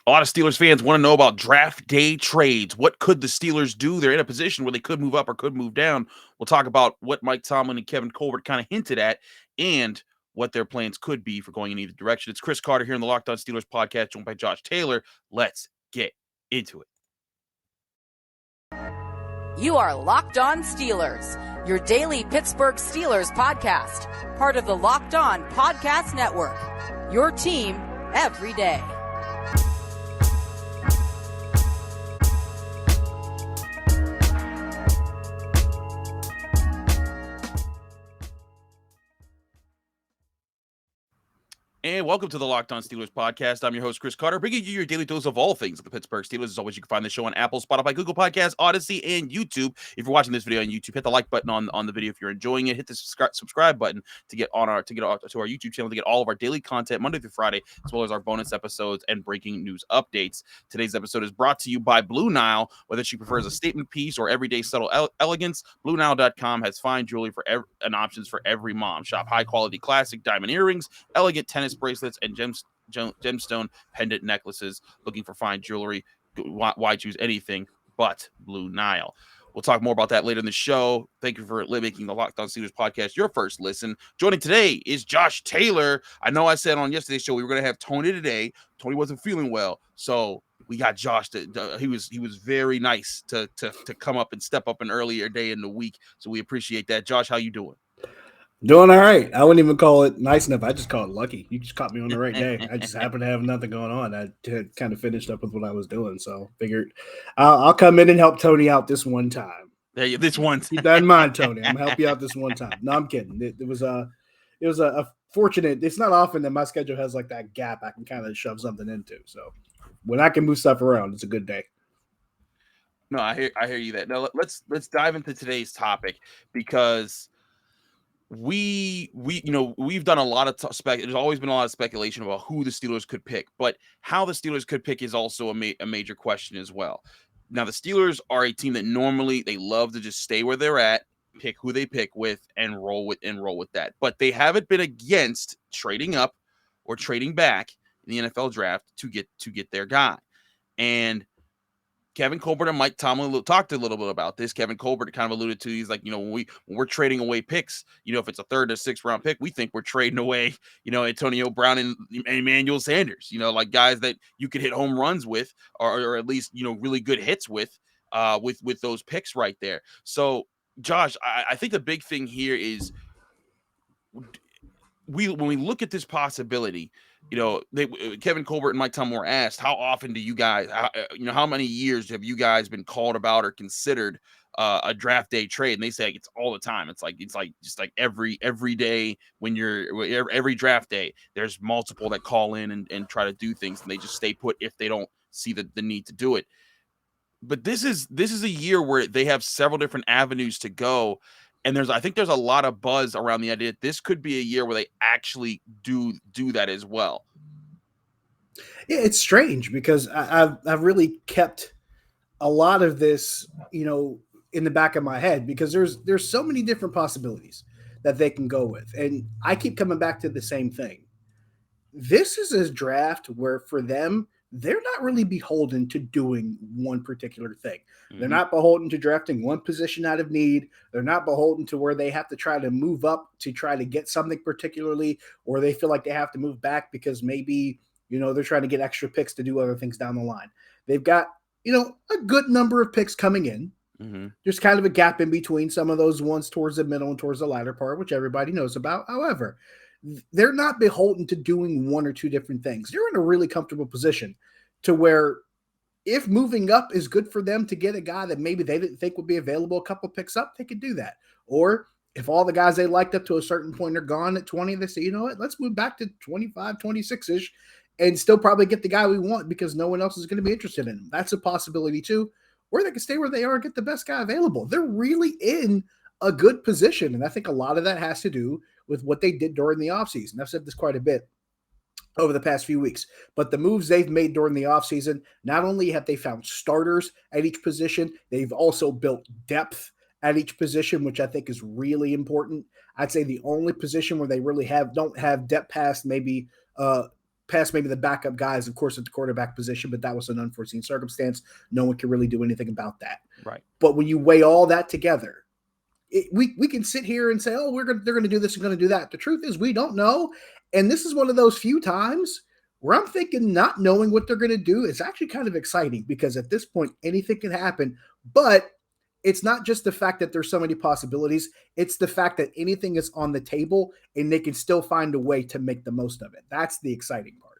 A lot of Steelers fans want to know about draft day trades. What could the Steelers do? They're in a position where they could move up or could move down. We'll talk about what Mike Tomlin and Kevin Colbert kind of hinted at and what their plans could be for going in either direction. It's Chris Carter here in the Locked On Steelers podcast, joined by Josh Taylor. Let's get into it. You are Locked On Steelers, your daily Pittsburgh Steelers podcast, part of the Locked On Podcast Network, your team every day. And welcome to the Locked On Steelers podcast. I'm your host, Chris Carter, bringing you your daily dose of all things of the Pittsburgh Steelers. As always, you can find the show on Apple, Spotify, Google Podcasts, Odyssey, and YouTube. If you're watching this video on YouTube, hit the like button on the video if you're enjoying it. Hit the subscribe button to get to our YouTube channel to get all of our daily content Monday through Friday, as well as our bonus episodes and breaking news updates. Today's episode is brought to you by Blue Nile. Whether she prefers a statement piece or everyday subtle elegance, BlueNile.com has fine jewelry and options for every mom. Shop high quality classic diamond earrings, elegant tennis bracelets, and gemstone pendant necklaces. Looking for fine jewelry? Why choose anything but Blue Nile? We'll talk more about that later in the show. Thank you for making the Locked On Steelers podcast your first listen. Joining today is Josh Taylor. I know I said on yesterday's show we were going to have Tony today. Tony wasn't feeling well, so we got Josh. He was very nice to come up and step up an earlier day in the week. So we appreciate that. Josh, how you doing? Doing all right. I wouldn't even call it nice enough. I just call it lucky. You just caught me on the right day. I just happened to have nothing going on. I had kind of finished up with what I was doing, so figured I'll come in and help Tony out this one time. This one. Keep that in mind, Tony. I'm gonna help you out this one time. No, I'm kidding. It was a fortunate. It's not often that my schedule has like that gap I can kind of shove something into. So when I can move stuff around, it's a good day. No, I hear you. That now let's dive into today's topic because we've done a lot of there's always been a lot of speculation about who the Steelers could pick, but how the Steelers could pick is also a major question as well. Now, the Steelers are a team that normally they love to just stay where they're at, pick who they pick with, and roll with that. But they haven't been against trading up or trading back in the NFL draft to get their guy. And Kevin Colbert and Mike Tomlin talked a little bit about this. Kevin Colbert kind of alluded to, he's like, when we're trading away picks, if it's a third or sixth round pick, we think we're trading away, Antonio Brown and Emmanuel Sanders, like guys that you could hit home runs with, or at least, really good hits with those picks right there. So, Josh, I think the big thing here is when we look at this possibility, Kevin Colbert and Mike Tomlin were asked, how often do you guys, how many years have you guys been called about or considered a draft day trade? And they say it's all the time. It's like just like every day when every draft day, there's multiple that call in and try to do things, and they just stay put if they don't see the need to do it. But this is a year where they have several different avenues to go. And I think there's a lot of buzz around the idea that this could be a year where they actually do that as well. Yeah, it's strange because I've really kept a lot of this, in the back of my head because there's so many different possibilities that they can go with. And I keep coming back to the same thing. This is a draft where for them, they're not really beholden to doing one particular thing. Mm-hmm. They're not beholden to drafting one position out of need. They're not beholden to where they have to try to move up to try to get something particularly, or they feel like they have to move back because maybe, they're trying to get extra picks to do other things down the line. They've got, a good number of picks coming in. Mm-hmm. There's kind of a gap in between some of those ones towards the middle and towards the latter part, which everybody knows about. However, they're not beholden to doing one or two different things. They're in a really comfortable position to where if moving up is good for them to get a guy that maybe they didn't think would be available a couple picks up, they could do that. Or if all the guys they liked up to a certain point are gone at 20, they say, you know what, let's move back to 25, 26-ish and still probably get the guy we want because no one else is going to be interested in him. That's a possibility too. Or they can stay where they are and get the best guy available. They're really in a good position. And I think a lot of that has to do with what they did during the offseason. I've said this quite a bit over the past few weeks, but the moves they've made during the offseason, not only have they found starters at each position, they've also built depth at each position, which I think is really important. I'd say the only position where they really don't have depth past maybe past maybe the backup guys, of course, at the quarterback position, but that was an unforeseen circumstance. No one can really do anything about that. Right. But when you weigh all that together, we can sit here and say, oh, they're going to do this and going to do that. The truth is we don't know. And this is one of those few times where I'm thinking not knowing what they're going to do is actually kind of exciting, because at this point, anything can happen. But it's not just the fact that there's so many possibilities. It's the fact that anything is on the table and they can still find a way to make the most of it. That's the exciting part.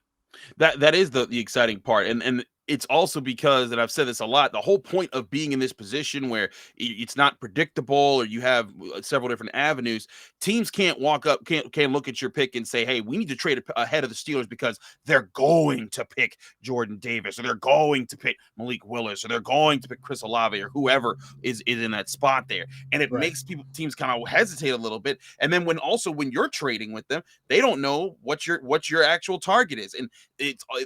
That is the exciting part. And it's also because, and I've said this a lot, the whole point of being in this position where it's not predictable, or you have several different avenues, teams can't walk up, can't look at your pick and say, hey, we need to trade ahead of the Steelers because they're going to pick Jordan Davis, or they're going to pick Malik Willis, or they're going to pick Chris Olave, or whoever is in that spot there. And it makes teams kind of hesitate a little bit. And then when you're trading with them, they don't know what your actual target is. And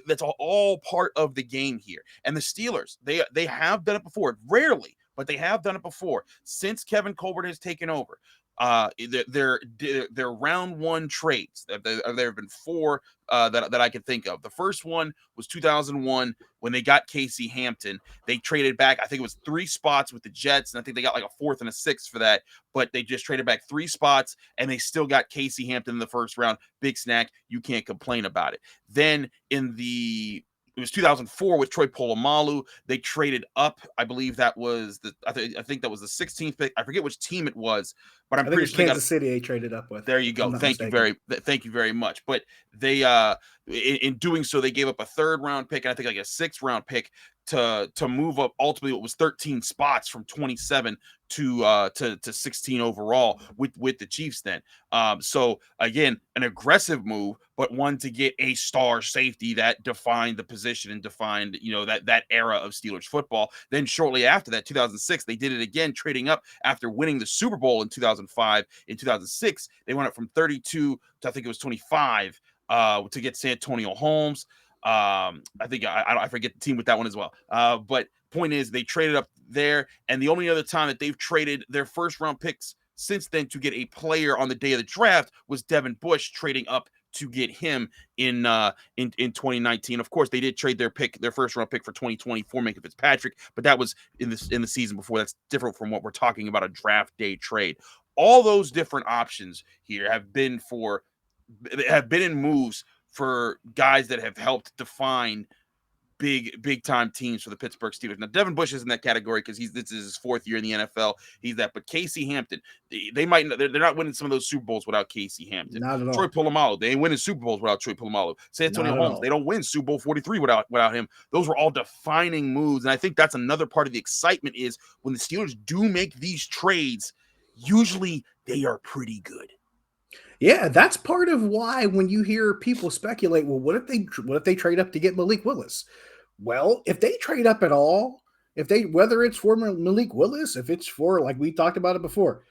that's all part of the game here. And the Steelers, they have done it before, rarely, but they have done it before since Kevin Colbert has taken over. Their round one trades. There have been four that I can think of. The first one was 2001 when they got Casey Hampton. They traded back, I think it was 3 spots with the Jets, and I think they got like a 4th and a 6th for that. But they just traded back 3 spots, and they still got Casey Hampton in the first round. Big snack. You can't complain about it. Then it was 2004 with Troy Polamalu. They traded up. I believe that was I think that was the 16th pick. I forget which team it was, but I'm pretty sure Kansas City they traded up with. There you go. Thank you very much. But they in doing so, they gave up a 3rd round pick and I think like a 6th round pick to move up. Ultimately, it was 13 spots from 27 to 16 overall with the Chiefs then. So again, an aggressive move, but one to get a star safety that defined the position and defined, that era of Steelers football. Then shortly after that, 2006, they did it again, trading up after winning the Super Bowl in 2005. In 2006, they went up from 32 to I think it was 25 to get Santonio Holmes. I think I forget the team with that one as well. But point is, they traded up there, and the only other time that they've traded their first round picks since then to get a player on the day of the draft was Devin Bush, trading up to get him in 2019. Of course, they did trade their first round pick for 2020 for Minka Fitzpatrick, but that was in the season before. That's different from what we're talking about, a draft day trade. All those different options here have been in moves for guys that have helped define big time teams for the Pittsburgh Steelers. Now, Devin Bush is in that category because this is his 4th year in the NFL. He's that. But Casey Hampton, they're not winning some of those Super Bowls without Casey Hampton. Not at all. Troy Polamalu, they ain't winning Super Bowls without Troy Polamalu. Santonio Holmes, they don't win Super Bowl 43 without him. Those were all defining moves, and I think that's another part of the excitement is when the Steelers do make these trades, usually they are pretty good. Yeah, that's part of why when you hear people speculate, well, what if they trade up to get Malik Willis? Well, if they trade up at all, whether it's for Malik Willis, if it's for, like we talked about it before,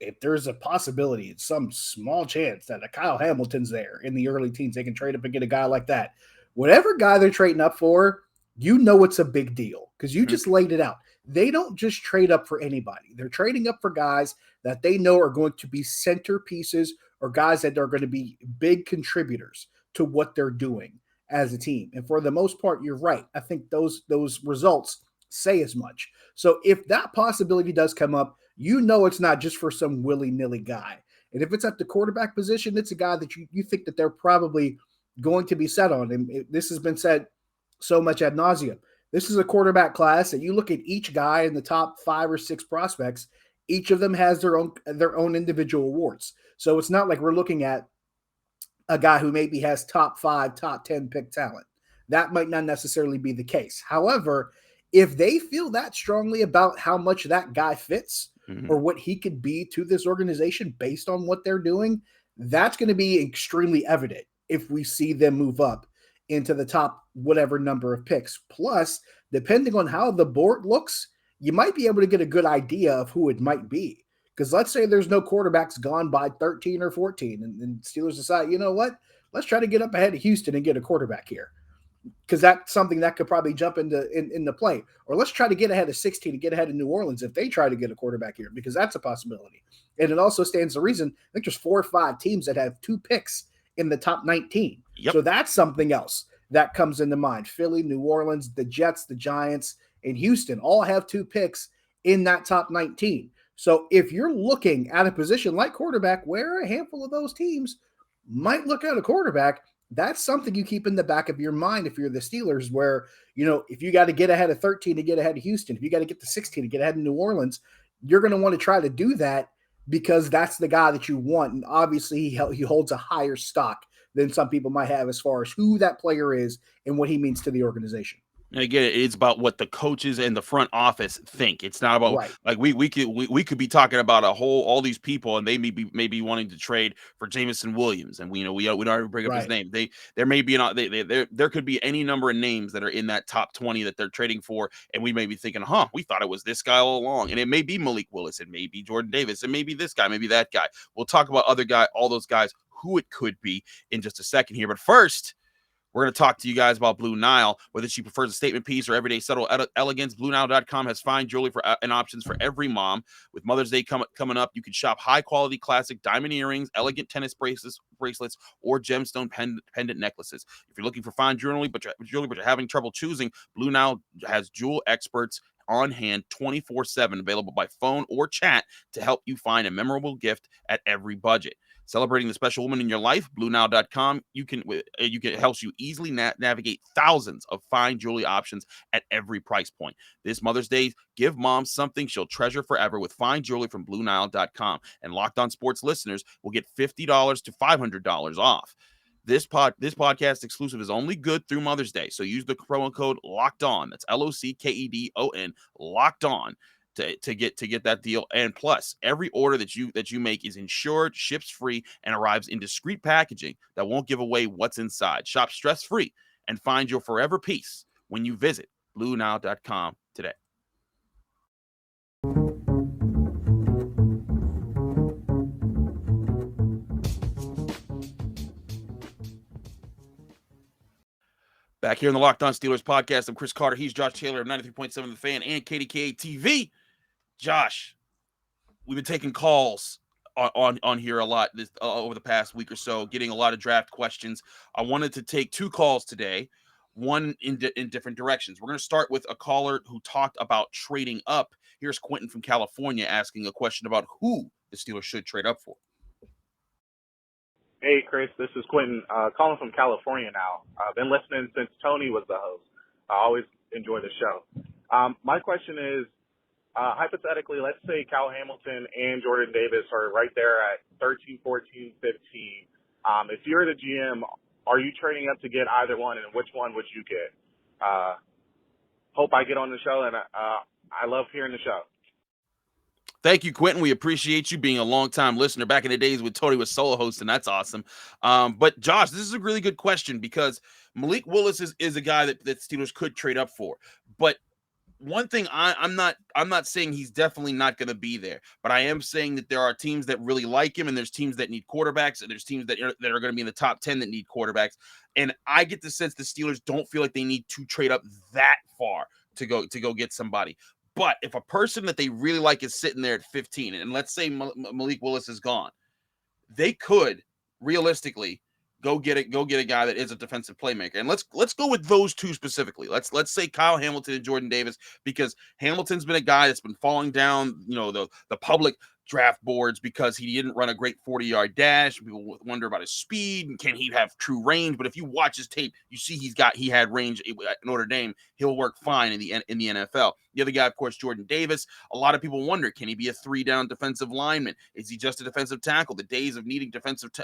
if there's a possibility, it's some small chance that a Kyle Hamilton's there in the early teens, they can trade up and get a guy like that. Whatever guy they're trading up for, it's a big deal because you just laid it out. They don't just trade up for anybody. They're trading up for guys that they know are going to be centerpieces or guys that are going to be big contributors to what they're doing as a team. And for the most part, you're right. I think those results say as much. So if that possibility does come up, it's not just for some willy-nilly guy. And if it's at the quarterback position, it's a guy that you think that they're probably going to be set on. And this has been said so much ad nauseum. This is a quarterback class that you look at each guy in the top 5 or 6 prospects. Each of them has their own individual awards. So it's not like we're looking at a guy who maybe has top 5, top 10 pick talent. That might not necessarily be the case. However, if they feel that strongly about how much that guy fits or what he could be to this organization based on what they're doing, that's going to be extremely evident if we see them move up into the top whatever number of picks. Plus, depending on how the board looks, you might be able to get a good idea of who it might be. Because let's say there's no quarterbacks gone by 13 or 14, and Steelers decide, you know what? Let's try to get up ahead of Houston and get a quarterback here. Because that's something that could probably jump into play. Or let's try to get ahead of 16 and get ahead of New Orleans if they try to get a quarterback here, because that's a possibility. And it also stands to reason, I think there's 4 or 5 teams that have 2 picks in the top 19. Yep. So that's something else that comes into mind. Philly, New Orleans, the Jets, the Giants, and Houston all have 2 picks in that top 19. So if you're looking at a position like quarterback where a handful of those teams might look at a quarterback, that's something you keep in the back of your mind if you're the Steelers, where, if you got to get ahead of 13 to get ahead of Houston, if you got to get to 16 to get ahead of New Orleans, you're going to want to try to do that because that's the guy that you want. And obviously he holds a higher stock than some people might have as far as who that player is and what he means to the organization. And again, it's about what the coaches and the front office think. It's not about like we could be talking about all these people, and they may be wanting to trade for Jameson Williams, and we don't even bring up his name. There may be there could be any number of names that are in that top 20 that they're trading for, and we may be thinking, we thought it was this guy all along, and it may be Malik Willis, it may be Jordan Davis, it may be this guy, maybe that guy. We'll talk about all those guys, who it could be in just a second here, but first, we're going to talk to you guys about Blue Nile. Whether she prefers a statement piece or everyday subtle elegance, BlueNile.com has fine jewelry and options for every mom. With Mother's Day coming up, you can shop high-quality classic diamond earrings, elegant tennis bracelets, or gemstone pendant necklaces. If you're looking for fine jewelry, but you're having trouble choosing, Blue Nile has jewel experts on hand 24/7, available by phone or chat to help you find a memorable gift at every budget. Celebrating the special woman in your life, BlueNile.com, it helps you easily navigate thousands of fine jewelry options at every price point. This Mother's Day, give mom something she'll treasure forever with fine jewelry from BlueNile.com. And Locked On Sports listeners will get $50 to $500 off. This podcast exclusive is only good through Mother's Day, so use the promo code Locked On. That's LOCKEDON, Locked On. To get that deal. And plus, every order that you make is insured, ships free, and arrives in discreet packaging that won't give away what's inside. Shop stress-free and find your forever peace when you visit BlueNile.com today. Back here in the Locked On Steelers podcast, I'm Chris Carter. He's Josh Taylor of 93.7 The Fan and KDKA TV. Josh, we've been taking calls on here a lot over the past week or so, getting a lot of draft questions. I wanted to take 2 calls today, one in different directions. We're going to start with a caller who talked about trading up. Here's Quentin from California asking a question about who the Steelers should trade up for. Hey, Chris, this is Quentin, calling from California now. I've been listening since Tony was the host. I always enjoy the show. My question is, hypothetically, let's say Kyle Hamilton and Jordan Davis are right there at 13, 14, 15. If you're the GM, are you trading up to get either one, and which one would you get? Hope I get on the show, and I love hearing the show. Thank you, Quentin. We appreciate you being a longtime listener. Back in the days when Tony was solo hosting, that's awesome. But Josh, this is a really good question because Malik Willis is a guy that Steelers could trade up for. But one thing I'm not saying he's definitely not going to be there, but I am saying that there are teams that really like him, and there's teams that need quarterbacks, and there's teams that are going to be in the top 10 that need quarterbacks. And I get the sense the Steelers don't feel like they need to trade up that far to go get somebody. But if a person that they really like is sitting there at 15, and let's say Malik Willis is gone, they could realistically go get a guy that is a defensive playmaker. And let's go with those two specifically. Let's say Kyle Hamilton and Jordan Davis, because Hamilton's been a guy that's been falling down, the public draft boards because he didn't run a great 40-yard dash. People wonder about his speed and can he have true range. But if you watch his tape, you see he had range at Notre Dame. He'll work fine in the NFL. The other guy, of course, Jordan Davis. A lot of people wonder, can he be a 3-down defensive lineman? Is he just a defensive tackle? The days of needing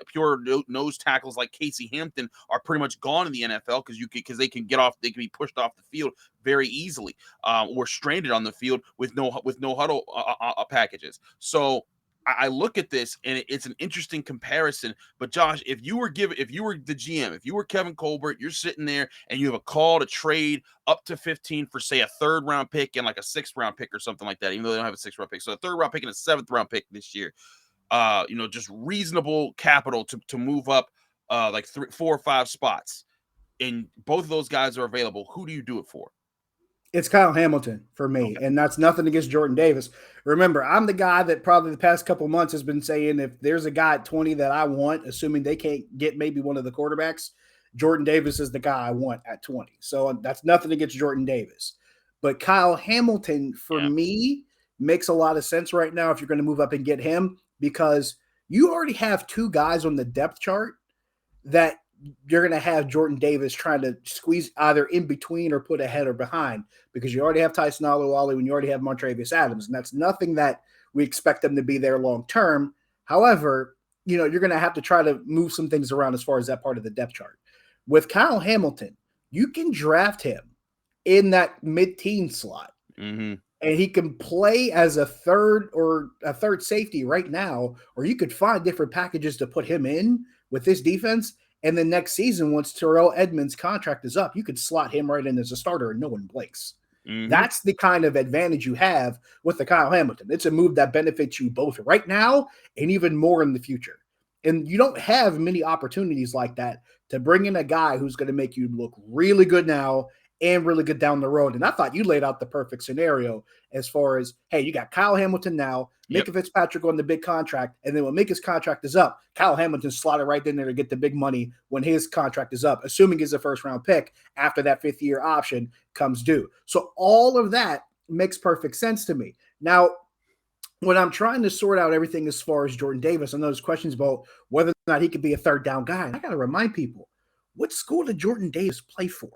pure nose tackles like Casey Hampton are pretty much gone in the NFL because they can be pushed off the field very easily, or stranded on the field with no huddle packages. So I look at this and it's an interesting comparison. But Josh, if you were the GM, if you were Kevin Colbert, you're sitting there and you have a call to trade up to 15 for, say, a 3rd round pick and like a 6th round pick or something like that, even though they don't have a 6th round pick. So a 3rd round pick and a 7th round pick this year, just reasonable capital to move up like 4 or 5 spots. And both of those guys are available. Who do you do it for? It's Kyle Hamilton for me, Okay. and that's nothing against Jordan Davis. Remember, I'm the guy that probably the past couple months has been saying if there's a guy at 20 that I want, assuming they can't get maybe one of the quarterbacks, Jordan Davis is the guy I want at 20. So that's nothing against Jordan Davis. But Kyle Hamilton, for me, makes a lot of sense right now if you're going to move up and get him, because you already have two guys on the depth chart that you're going to have Jordan Davis trying to squeeze either in between or put ahead or behind, because you already have Tyson Alualu and you already have Montravius Adams. And that's nothing that we expect them to be there long term. However, you're going to have to try to move some things around as far as that part of the depth chart. With Kyle Hamilton, you can draft him in that mid-teen slot. Mm-hmm. And he can play as a third safety right now, or you could find different packages to put him in with this defense. And then next season, once Terrell Edmunds' contract is up, you could slot him right in as a starter and no one blinks. Mm-hmm. That's the kind of advantage you have with the Kyle Hamilton. It's a move that benefits you both right now and even more in the future. And you don't have many opportunities like that to bring in a guy who's going to make you look really good now and really good down the road. And I thought you laid out the perfect scenario as far as, hey, you got Kyle Hamilton now, Mika Fitzpatrick on the big contract, and then when Mika's contract is up, Kyle Hamilton slotted right in there to get the big money when his contract is up, assuming he's a first-round pick after that fifth-year option comes due. So all of that makes perfect sense to me. Now, when I'm trying to sort out everything as far as Jordan Davis, I know there's questions about whether or not he could be a third-down guy. I got to remind people, what school did Jordan Davis play for?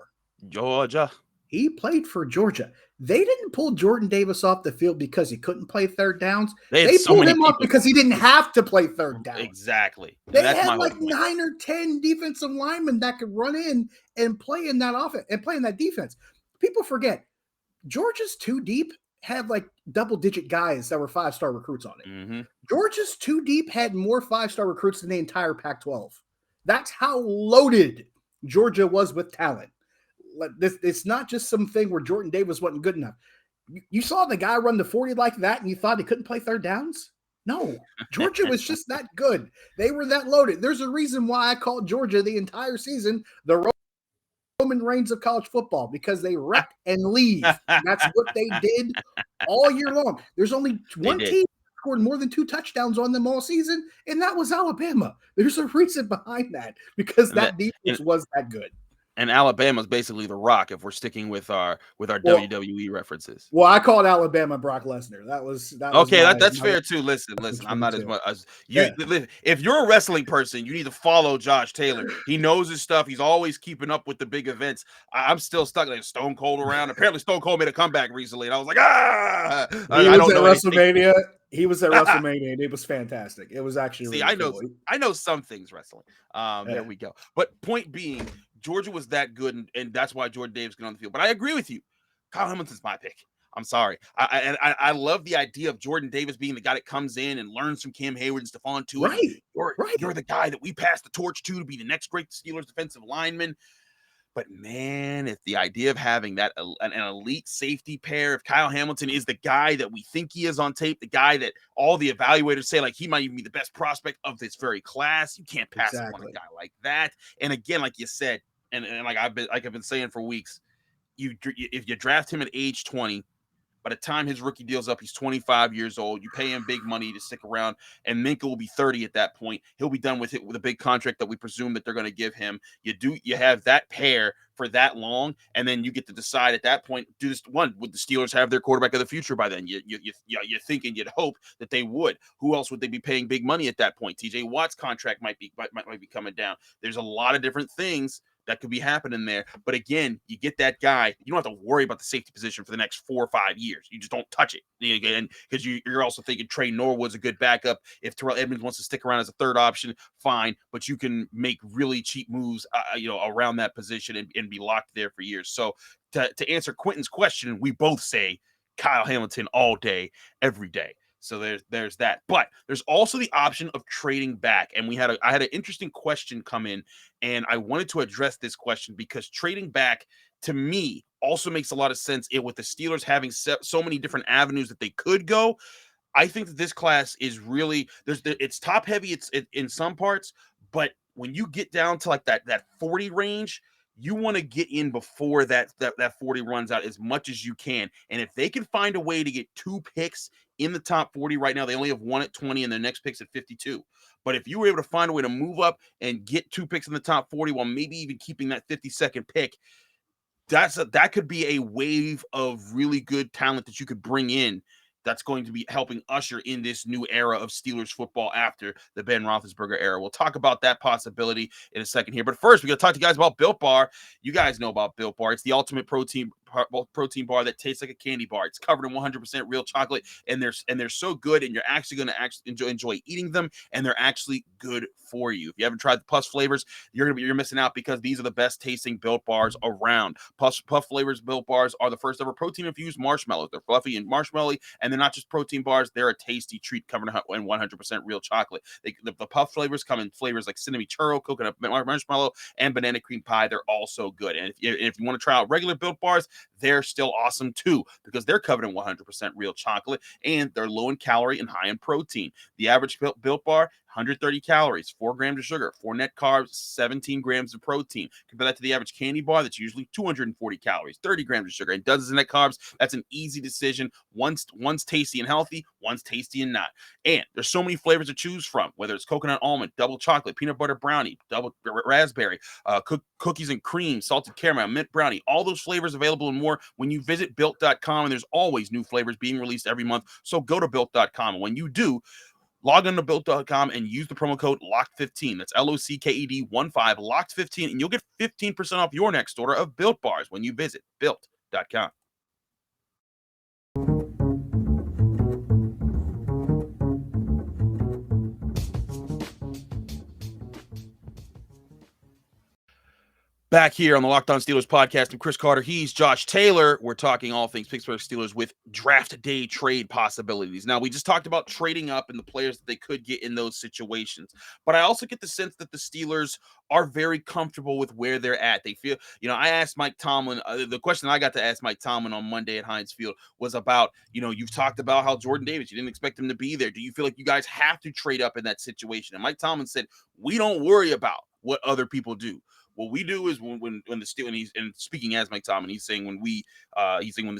Georgia. He played for Georgia. They didn't pull Jordan Davis off the field because he couldn't play third downs. They pulled him off because he didn't have to play third downs. Exactly. They had like 9 or 10 defensive linemen that could run in and play in that offense and play in that defense. People forget Georgia's 2 deep had like double-digit guys that were 5-star recruits on it. Mm-hmm. Georgia's 2 deep had more 5-star recruits than the entire Pac-12. That's how loaded Georgia was with talent. It's not just something where Jordan Davis wasn't good enough. You saw the guy run the 40 like that and you thought he couldn't play third downs? No, Georgia was just that good. They were that loaded. There's a reason why I called Georgia the entire season the Roman Reigns of college football, because they wreck and leave. That's what they did all year long. There's only one team scored more than 2 touchdowns on them all season, and that was Alabama. There's a reason behind that, because that defense was that good. And Alabama's basically the Rock if we're sticking with our WWE references. Well, I called Alabama Brock Lesnar. That was okay. That's fair too. Listen. I'm not as much as you. Yeah. If you're a wrestling person, you need to follow Josh Taylor. He knows his stuff. He's always keeping up with the big events. I'm still stuck like Stone Cold around. Apparently, Stone Cold made a comeback recently, and I was like, I don't know WrestleMania. He was at WrestleMania, and it was fantastic. It was actually really cool. I know some things wrestling. There we go. But point being, Georgia was that good, and that's why Jordan Davis got on the field. But I agree with you. Kyle Hamilton's my pick. I'm sorry. I love the idea of Jordan Davis being the guy that comes in and learns from Cam Hayward and Stephon Tuitt. Right. You're the guy that we pass the torch to be the next great Steelers defensive lineman. But, man, if the idea of having that an elite safety pair, if Kyle Hamilton is the guy that we think he is on tape, the guy that all the evaluators say, like, he might even be the best prospect of this very class, you can't pass up on a guy like that. And, again, like you said, and like I've been saying for weeks, if you draft him at age 20, by the time his rookie deal's up, he's 25 years old. You pay him big money to stick around, and Minka will be 30 at that point. He'll be done with it with a big contract that we presume that they're going to give him. You have that pair for that long, and then you get to decide at that point, would the Steelers have their quarterback of the future by then? You're thinking, you'd hope that they would. Who else would they be paying big money at that point? TJ Watt's contract might be coming down. There's a lot of different things that could be happening there. But again, you get that guy, you don't have to worry about the safety position for the next 4 or 5 years. You just don't touch it. And because you're also thinking Trey Norwood's a good backup. If Terrell Edmunds wants to stick around as a third option, fine. But you can make really cheap moves, around that position and be locked there for years. So to answer Quentin's question, we both say Kyle Hamilton all day, every day. So there's that. But there's also the option of trading back. And I had an interesting question come in, and I wanted to address this question because trading back to me also makes a lot of sense with the Steelers having so many different avenues that they could go. I think that this class is really it's top heavy. It's in some parts, but when you get down to like that 40 range, you want to get in before that 40 runs out as much as you can. And if they can find a way to get 2 picks in the top 40 right now, they only have 1 at 20 and their next pick's at 52. But if you were able to find a way to move up and get 2 picks in the top 40 while maybe even keeping that 52nd pick, that could be a wave of really good talent that you could bring in that's going to be helping usher in this new era of Steelers football after the Ben Roethlisberger era. We'll talk about that possibility in a second here. But first, we're going to talk to you guys about Built Bar. You guys know about Built Bar. It's the ultimate protein bar that tastes like a candy bar. It's covered in 100% real chocolate, and they're so good, and you're actually going to enjoy eating them, and they're actually good for you. If you haven't tried the Puff flavors, you're missing out, because these are the best tasting Built Bars around. Puff flavors Built Bars are the first ever protein infused marshmallows. They're fluffy and marshmallowy, and they're not just protein bars. They're a tasty treat covered in 100% real chocolate. The Puff flavors come in flavors like cinnamon churro, coconut marshmallow, and banana cream pie. They're also good. And if you want to try out regular Built Bars, they're still awesome too, because they're covered in 100% real chocolate, and they're low in calorie and high in protein. The average Built Bar, 130 calories, 4 grams of sugar, 4 net carbs, 17 grams of protein. Compare that to the average candy bar that's usually 240 calories, 30 grams of sugar, and dozens of net carbs. That's an easy decision. One's tasty and healthy, one's tasty and not. And there's so many flavors to choose from, whether it's coconut almond, double chocolate, peanut butter brownie, double raspberry, cookies and cream, salted caramel, mint brownie, all those flavors available and more when you visit built.com. And there's always new flavors being released every month. So go to built.com. And when you do, log on to built.com and use the promo code LOCKED15. That's LOCKED15, LOCKED15, and you'll get 15% off your next order of Built Bars when you visit built.com. Back here on the Locked On Steelers podcast, I'm Chris Carter. He's Josh Taylor. We're talking all things Pittsburgh Steelers with draft day trade possibilities. Now, we just talked about trading up and the players that they could get in those situations. But I also get the sense that the Steelers are very comfortable with where they're at. They feel, I asked Mike Tomlin, the question I got to ask Mike Tomlin on Monday at Heinz Field was about, you've talked about how Jordan Davis, you didn't expect him to be there. Do you feel like you guys have to trade up in that situation? And Mike Tomlin said, we don't worry about what other people do. What we do is when the Steelers, and speaking as Mike Tomlin, he's saying when the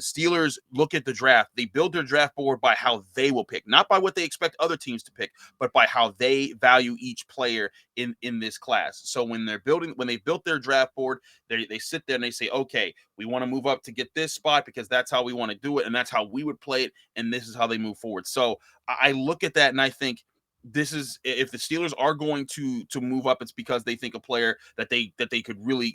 Steelers look at the draft, they build their draft board by how they will pick, not by what they expect other teams to pick, but by how they value each player in this class. So when they built their draft board, they sit there and they say, okay, we want to move up to get this spot because that's how we want to do it, and that's how we would play it, and this is how they move forward. So I look at that and I think, this is, if the Steelers are going to move up, it's because they think a player that they could really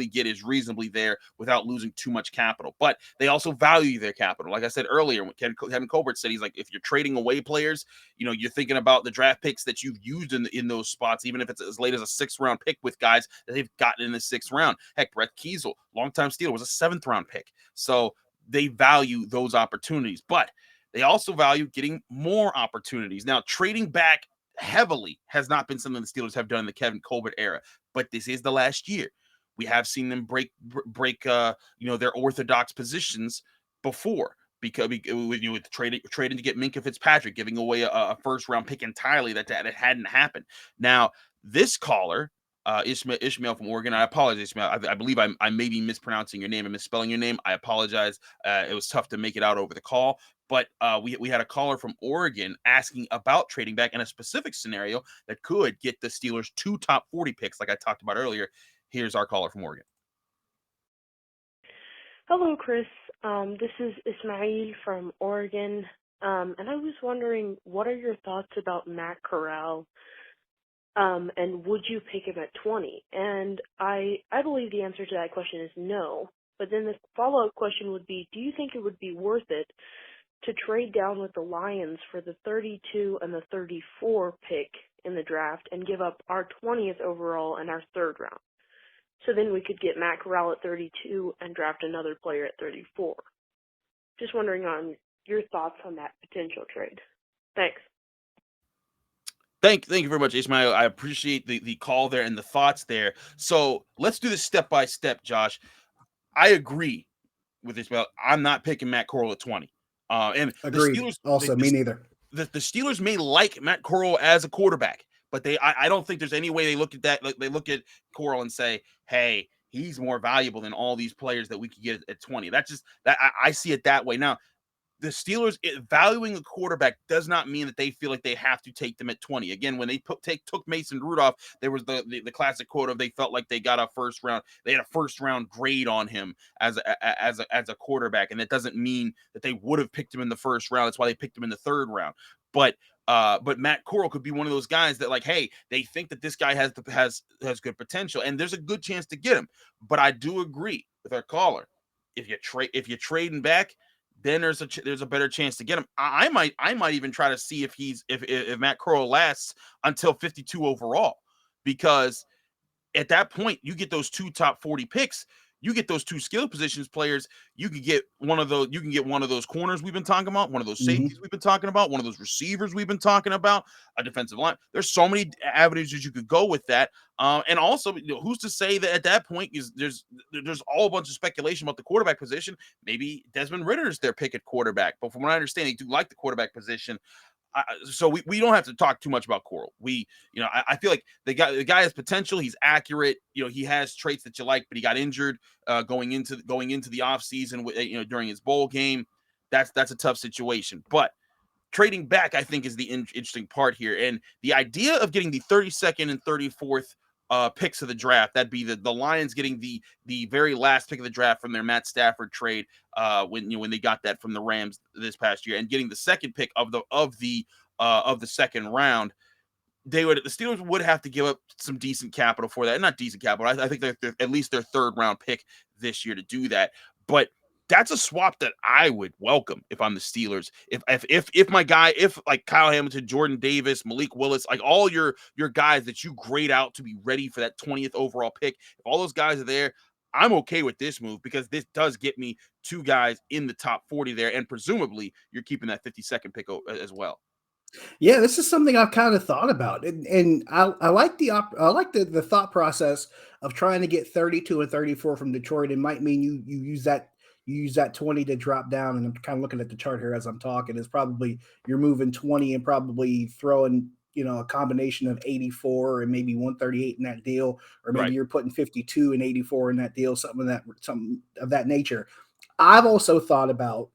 get is reasonably there without losing too much capital. But they also value their capital. Like I said earlier, when Kevin Colbert said, he's like, if you're trading away players, you're thinking about the draft picks that you've used in those spots, even if it's as late as a 6th round pick with guys that they've gotten in the 6th round. Heck, Brett Kiesel, longtime Steeler, was a 7th round pick. So they value those opportunities. But they also value getting more opportunities. Now, trading back heavily has not been something the Steelers have done in the Kevin Colbert era, but this is the last year. We have seen them break their orthodox positions before, because with trading to get Minkah Fitzpatrick, giving away a 1st round pick entirely that hadn't happened. Now, this caller, Ishmael from Oregon. I apologize, Ishmael. I believe I may be mispronouncing your name and misspelling your name. I apologize. It was tough to make it out over the call. But we had a caller from Oregon asking about trading back in a specific scenario that could get the Steelers 2 top 40 picks, like I talked about earlier. Here's our caller from Oregon. Hello, Chris. This is Ismail from Oregon. And I was wondering, what are your thoughts about Matt Corral? And would you pick him at 20? And I believe the answer to that question is no. But then the follow-up question would be, do you think it would be worth it to trade down with the Lions for the 32 and the 34 pick in the draft and give up our 20th overall and our 3rd round? So then we could get Matt Corral at 32 and draft another player at 34. Just wondering on your thoughts on that potential trade. Thanks. Thank you very much, Ishmael. I appreciate the call there and the thoughts there. So let's do this step by step, Josh. I agree with Ishmael. I'm not picking Matt Corral at 20. And agreed. Me neither. The Steelers may like Matt Corral as a quarterback, but I don't think there's any way they look at that. They look at Corral and say, hey, he's more valuable than all these players that we could get at 20. That's just that I see it that way. Now, the Steelers valuing a quarterback does not mean that they feel like they have to take them at 20. Again, when they took Mason Rudolph, there was the classic quote of they felt like they got they had a first round grade on him as a quarterback, and that doesn't mean that they would have picked him in the first round. That's why they picked him in the third round. But Matt Corral could be one of those guys that, like, hey, they think that this guy has good potential, and there's a good chance to get him. But I do agree with our caller. If you're trading back, then there's a better chance to get him. I might even try to see if Matt Corral lasts until 52 overall, because at that point you get those 2 top 40 picks. You get those 2 skill positions players. You can get one of those corners we've been talking about, one of those safeties we've been talking about, one of those receivers we've been talking about, a defensive line. There's so many avenues that you could go with that. And also, who's to say that at that point there's all a bunch of speculation about the quarterback position. Maybe Desmond Ridder is their pick at quarterback, but from what I understand, they do like the quarterback position. So we don't have to talk too much about Corral. I feel like the guy has potential. He's accurate. He has traits that you like, but he got injured going into the offseason during his bowl game. That's a tough situation. But trading back, I think, is the interesting part here. And the idea of getting the 32nd and 34th picks of the draft, that'd be the Lions getting the very last pick of the draft from their Matt Stafford trade when they got that from the Rams this past year, and getting the second pick of the second round. The Steelers would have to give up some decent capital for that. Not decent capital. I think they're at least their third round pick this year to do that. But that's a swap that I would welcome if I'm the Steelers. If my guy, if like Kyle Hamilton, Jordan Davis, Malik Willis, like all your guys that you grade out to be ready for that 20th overall pick, if all those guys are there, I'm okay with this move, because this does get me 2 guys in the top 40 there, and presumably you're keeping that 52nd pick as well. Yeah, this is something I've kind of thought about, and I like the thought process of trying to get 32 and 34 from Detroit. It might mean you use that 20 to drop down, and I'm kind of looking at the chart here as I'm talking. It's probably you're moving 20 and probably throwing a combination of 84 and maybe 138 in that deal, or maybe you're putting 52 and 84 in that deal, something of that nature. I've also thought about,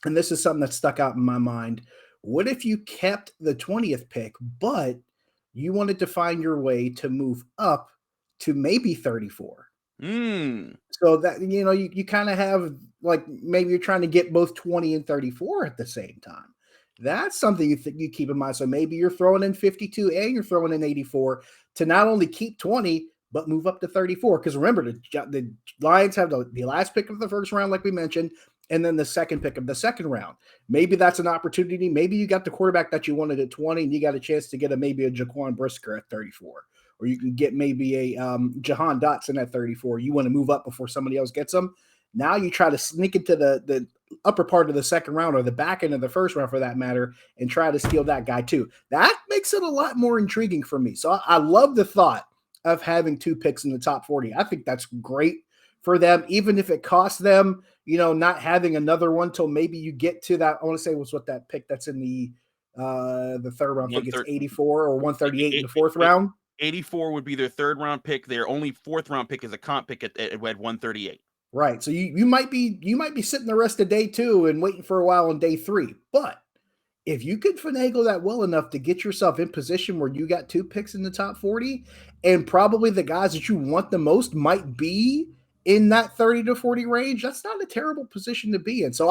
and this is something that stuck out in my mind, what if you kept the 20th pick, but you wanted to find your way to move up to maybe 34? So that, you kind of have, like, maybe you're trying to get both 20 and 34 at the same time. That's something you keep in mind. So maybe you're throwing in 52 and you're throwing in 84 to not only keep 20, but move up to 34. Because remember, the Lions have the last pick of the first round, like we mentioned, and then the second pick of the second round. Maybe that's an opportunity. Maybe you got the quarterback that you wanted at 20, and you got a chance to get maybe a Jaquan Brisker at 34. Or you can get maybe a Jahan Dotson at 34. You want to move up before somebody else gets them. Now you try to sneak into the upper part of the second round, or the back end of the first round for that matter, and try to steal that guy too. That makes it a lot more intriguing for me. So I love the thought of having 2 picks in the top 40. I think that's great for them, even if it costs them, not having another one till maybe you get to that. I want to say what that pick that's in the third round. I think it's 84 or 138 in the fourth round. 84 would be their third round pick. Their only fourth round pick is a comp pick at 138. Right. So you might be sitting the rest of day 2 and waiting for a while on day 3. But if you could finagle that well enough to get yourself in position where you got 2 picks in the top 40, and probably the guys that you want the most might be in that 30 to 40 range, that's not a terrible position to be in. So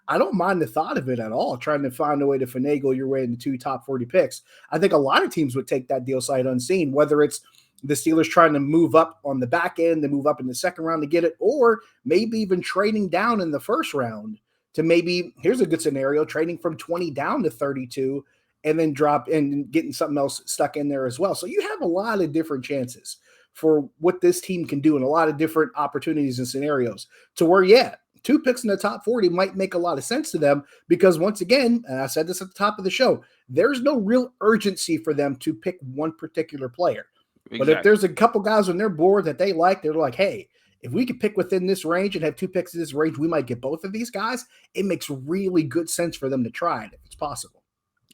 I don't mind the thought of it at all, trying to find a way to finagle your way into 2 top 40 picks. I think a lot of teams would take that deal sight unseen, whether it's the Steelers trying to move up on the back end, to move up in the second round to get it, or maybe even trading down in the first round to maybe, here's a good scenario, trading from 20 down to 32 and then drop and getting something else stuck in there as well. So you have a lot of different chances for what this team can do, and a lot of different opportunities and scenarios to where, 2 picks in the top 40 might make a lot of sense to them, because once again, and I said this at the top of the show, there's no real urgency for them to pick one particular player. Exactly. But if there's a couple guys on their board that they like, they're like, hey, if we could pick within this range and have 2 picks in this range, we might get both of these guys. It makes really good sense for them to try it if it's possible.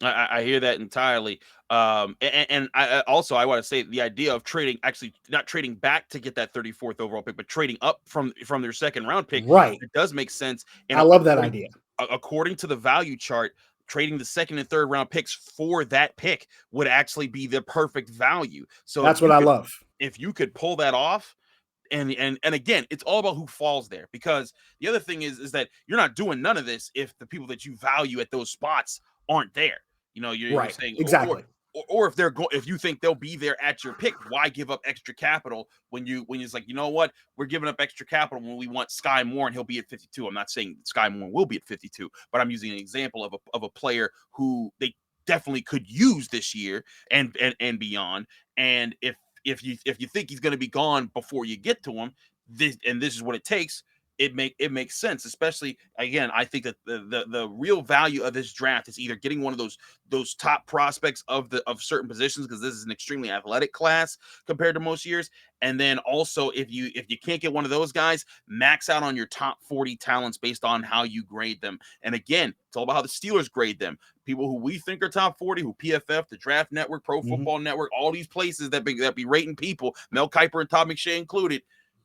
I hear that entirely. And I also I want to say the idea of trading, actually not trading back to get that 34th overall pick, but trading up from their second round pick, Right. it does make sense. And I love that idea. according to the value chart, trading the second and third round picks for that pick would actually be the perfect value. So That's what I love. If you could pull that off. And again, it's all about who falls there, because the other thing is that you're not doing none of this if the people that you value at those spots aren't there. You're saying exactly. Or if if you think they'll be there at your pick, why give up extra capital when it's like, you know what, we're giving up extra capital when we want Sky Moore and he'll be at 52. I'm not saying Sky Moore will be at 52, but I'm using an example of a player who they definitely could use this year and beyond. And if you think he's going to be gone before you get to him, this is what it takes. It makes sense. Especially, again, I think that the real value of this draft is either getting one of those top prospects of certain positions, because this is an extremely athletic class compared to most years. And then also, if you can't get one of those guys, max out on your top 40 talents based on how you grade them. And again, it's all about how the Steelers grade them. People who we think are top 40, who PFF, the Draft Network, Pro Football Network, all these places that be rating people, Mel Kiper and Todd McShay included.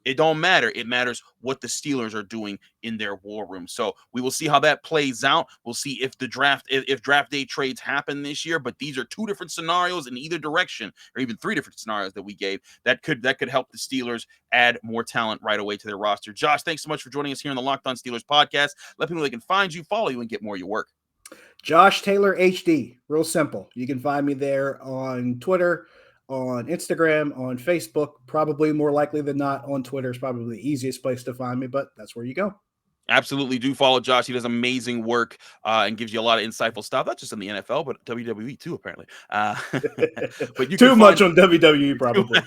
It don't matter. It matters what the Steelers are doing in their war room. So we will see how that plays out. We'll see if draft day trades happen this year. But these are two different scenarios in either direction, or even three different scenarios that we gave that could help the Steelers add more talent right away to their roster. Josh, thanks so much for joining us here on the Locked On Steelers podcast. Let people know they can find you, follow you, and get more of your work. Josh Taylor HD, real simple. You can find me there on Twitter, on Instagram, on Facebook. Probably more likely than not on Twitter is probably the easiest place to find me, but that's where you go. Absolutely do follow Josh. He does amazing work and gives you a lot of insightful stuff, not just in the NFL, but WWE too, apparently. But you too much on WWE, probably.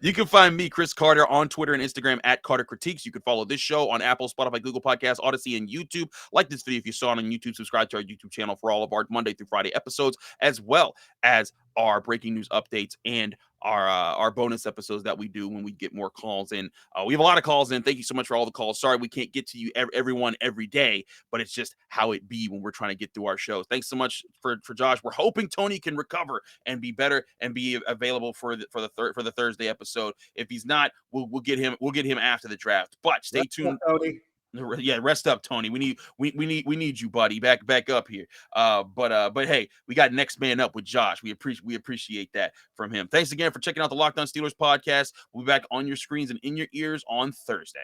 You can find me, Chris Carter, on Twitter and Instagram at Carter Critiques. You can follow this show on Apple, Spotify, Google Podcasts, Odyssey, and YouTube. Like this video if you saw it on YouTube. Subscribe to our YouTube channel for all of our Monday through Friday episodes, as well as our breaking news updates and our bonus episodes that we do when we get more calls in. We have a lot of calls in. Thank you so much for all the calls. Sorry we can't get to you everyone every day, but it's just how it be when we're trying to get through our shows. Thanks so much for Josh. We're hoping Tony can recover and be better and be available for the Thursday episode. If he's not, we'll get him after the draft. But stay tuned. Tony. Yeah, rest up, Tony. We need you, buddy. Back up here. But hey, we got next man up with Josh. We appreciate that from him. Thanks again for checking out the Locked On Steelers podcast. We'll be back on your screens and in your ears on Thursday.